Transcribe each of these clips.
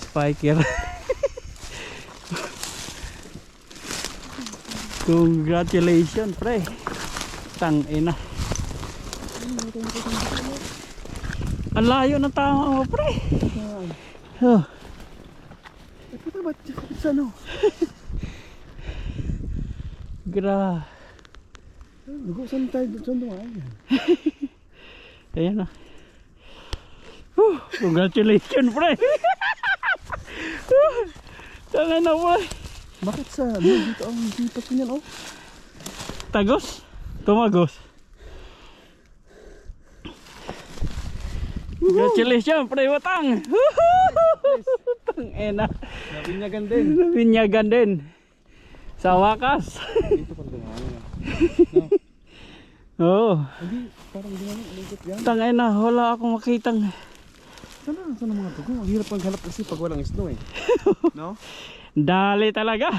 Spiker. Congratulations, pre. Tangina. Ang layo ng tama mo, pre. Oh. Ito ba? Sa ano? Gra. Nag-usan tayo doon dumaan yan. Ayan na. Congratulations, pre. Tangina, pre. Bakit sa dito ang sipat ko niyan, oh? Tagos? Tumagos. Congratulations, pre, watang. Tangina. Nabinyagan din. Binyagan din. Sa wakas. Dito pag dumaan yan. Oo. Hindi, parang dumaan yung ulit yan. Tangina, wala akong makitang. Sana mga tugo. Ang hirap paghalap kasi pag walang snow eh. No? Dali talaga.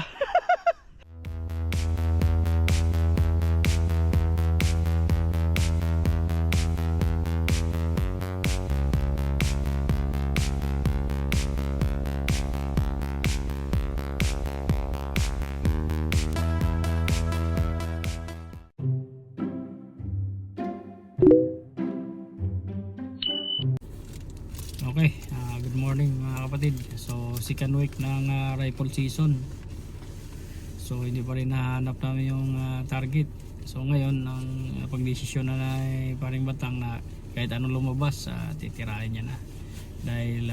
Okay, good morning mga kapatid. So second week ng rifle season. So hindi pa rin nahanap namin yung target. So ngayon ang pagdesisyon na ay paring Batang na kahit anong lumabas titirahin niya na. Dahil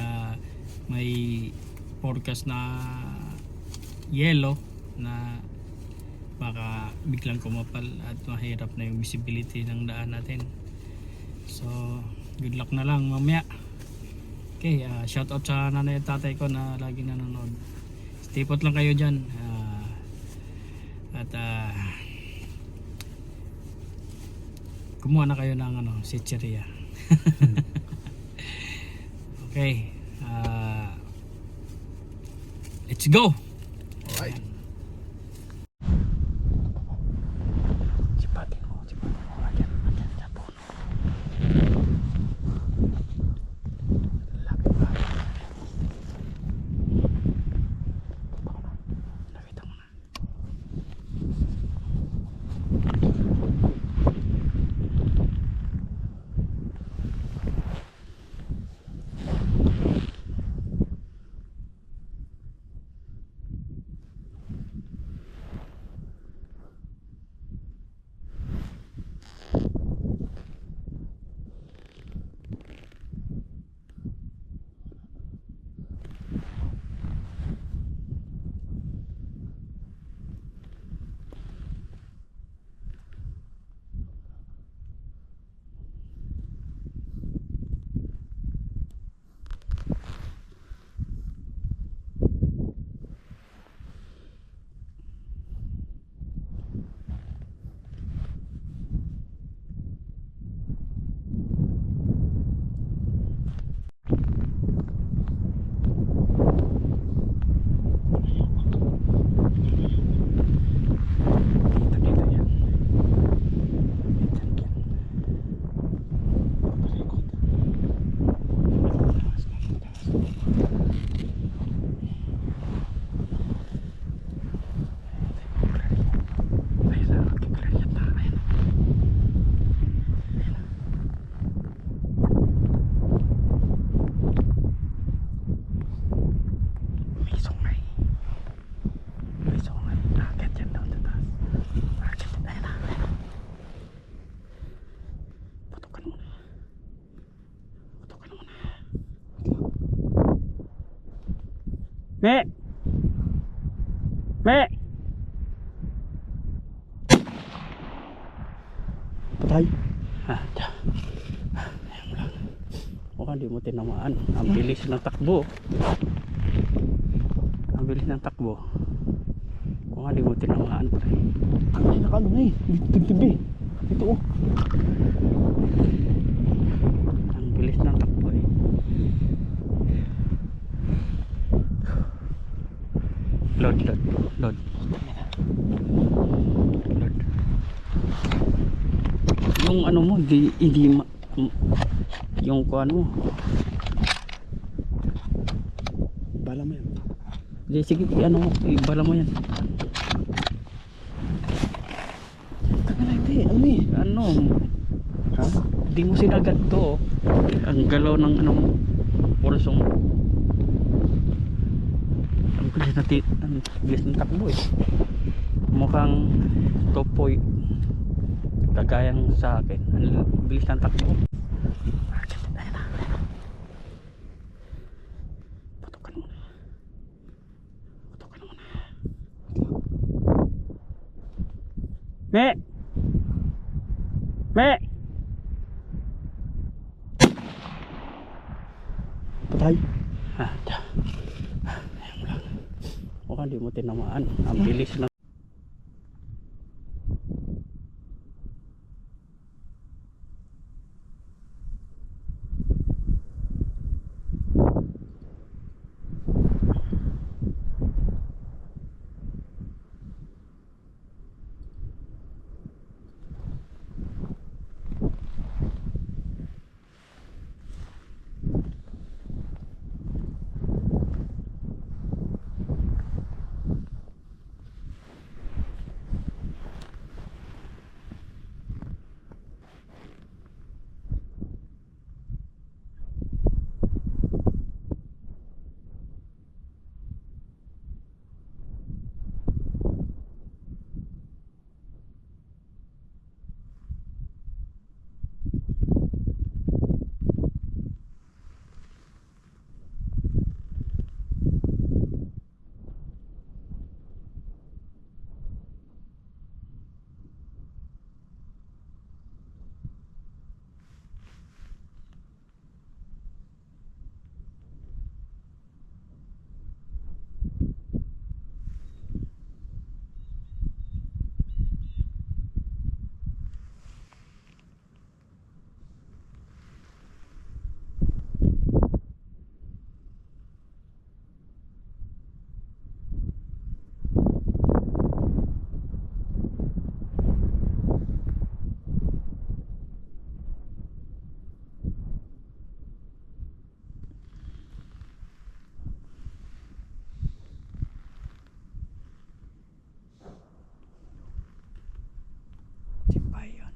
may forecast na yellow na baka biglang kumapal at mahirap na yung visibility ng daan natin. So good luck na lang mamaya. Okay, shout out sa nanay at tatay ko na lagi nanonood. Stay put lang kayo dyan. Kumuha na kayo ng sitcheria. Okay, let's go! Alright. Sipatin mo. Agyan sa puno. Nakita mo na. Me! Me! Patay. Ayan lang. Mukhang di mo tinamaan. Ang bilis ng takbo. Ang bilis ng takbo. Mukhang di mo tinamaan. Ay, nakano na eh. Tibtibi. Ito oh. Ang bilis ng takbo eh. Load. Yung ano mo, hindi yung kuan mo. Ibala mo yan. Di, sige, ano mo, ibala mo yan. Taka na, hindi. Ano eh? Ano, Ha? di mo sinagat to. Ang galaw ng ano mo, pulsong. Ang bilis na ang bilis ng takbo eh. Mukhang topoy. Kagayang sa akin. Ang bilis ng takbo. Ayun na. Putukan mo na. Putukan mo na. Me! Me! Patay. Ah, tiyan. Ayan lang. Mukhang di mo tinamaan. Ang bilis na. Sipay yun.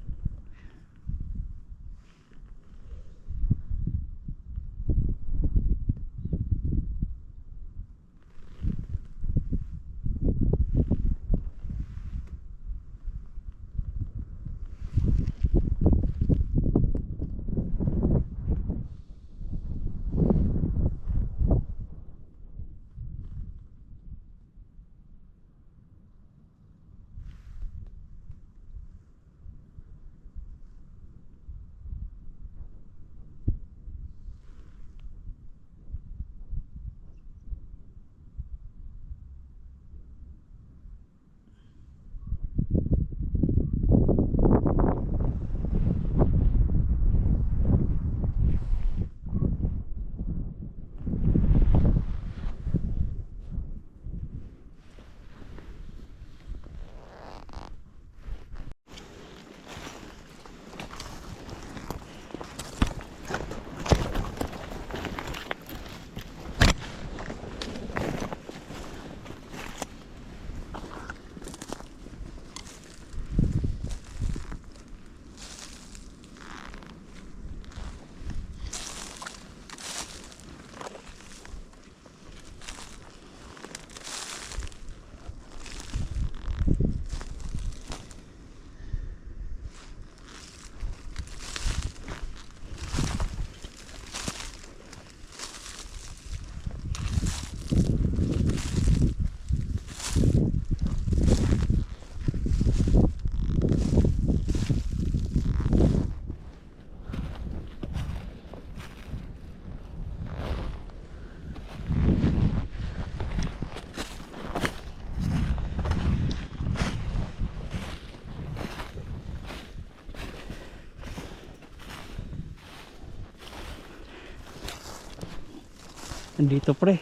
Nandito pre.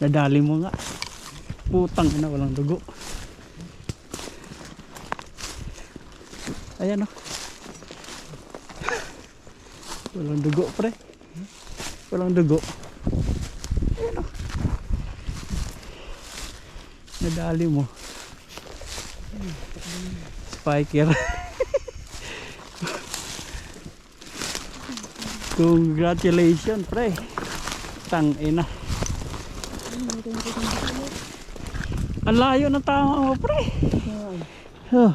Nadali mo nga. Putang ina, walang dugo. Ayan o. Walang dugo pre. Walang dugo. Nadali mo. Spiker. Congratulations, pre. Tangina. Ang layo ng tama mo, pre. Oh.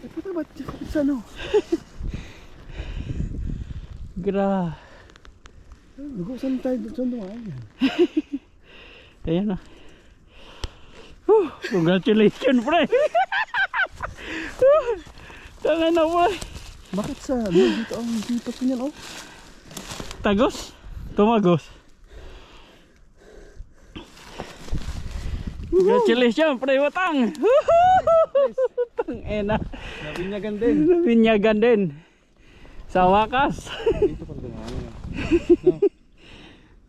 Ito ba? Sa ano? Gra. Dugo, saan tayo? Saan dumaan yan? Ayan na. Congratulations, pre. Tangina, pre. Bakit sa ano? Dito ang hipas niyan, oh. Tagos? Tumagos. Congratulations, pre, watang. Tangina. Nabinyagan din. Binyagan din. Sa wakas. Dito pag dumaan yan.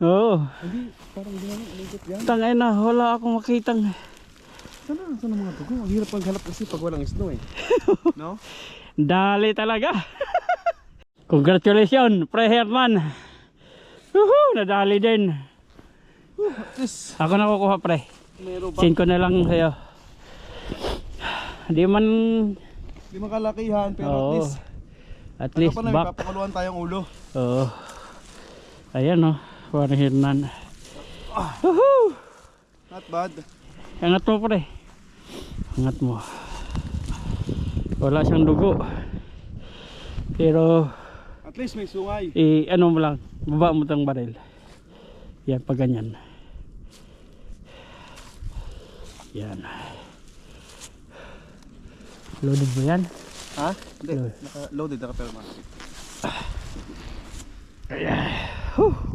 Oo. Hindi, parang dumaan ang ulit yan. Tangina, wala akong makitang. Saan ang mga dugo? Ang hirap paghalap kasi pag walang snow eh. No? Dali talaga. Congratulations, pre Herman. Nadali din. Yes. Ako na kukuha, pre. Meron ba? 5 na lang sa'yo. Di man. Hindi makalakihan pero Oo. at least. At least Ano pa na, may back. papakuluan tayong ulo. Oo. Ayan o. Pre Hernan. Not bad. Angat mo, pre. Angat mo. Wala siyang dugo. Pero At least may sungay. ano mo lang, baba mo tang baril. Yan, pag ganyan. Yan. Loaded mo yan? Ha? Hindi. Load. Naka-loaded, naka-perma.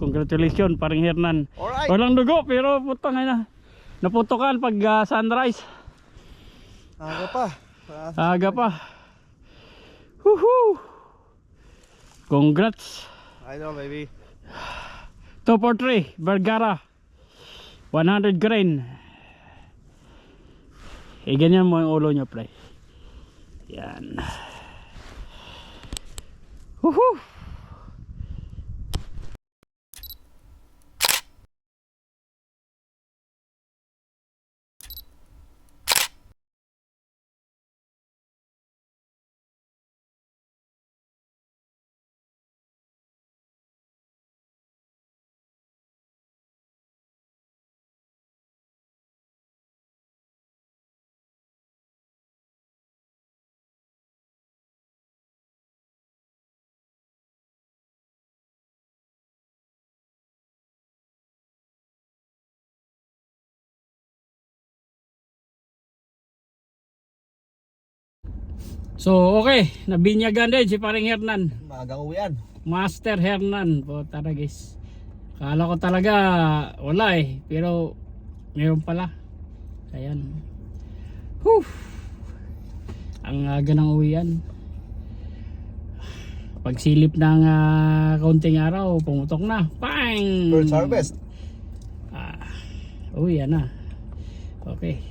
Congratulations, parang Hernan. Alright. Walang dugo, pero putang ina. Naputukan pag sunrise. Aga pa. Aga pa. Woohoo! Congrats. I know, baby. 2 for 3, Vergara. 100 grain. Ganyan mo yung ulo nyo, pre. Yan. Woohoo! So okay, nabinyagan din si paring Hernan. Maagang uwian. Master Hernan po tara guys. Kala ko talaga wala eh, pero meron pala. Ayan. Whew. Ang aga ng uwian. Pagsilip ng kaunting araw, pumutok na. Pang! First harvest. Uwian na. Okay.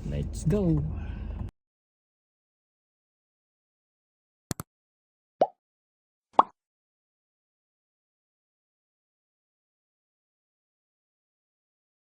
Let's go.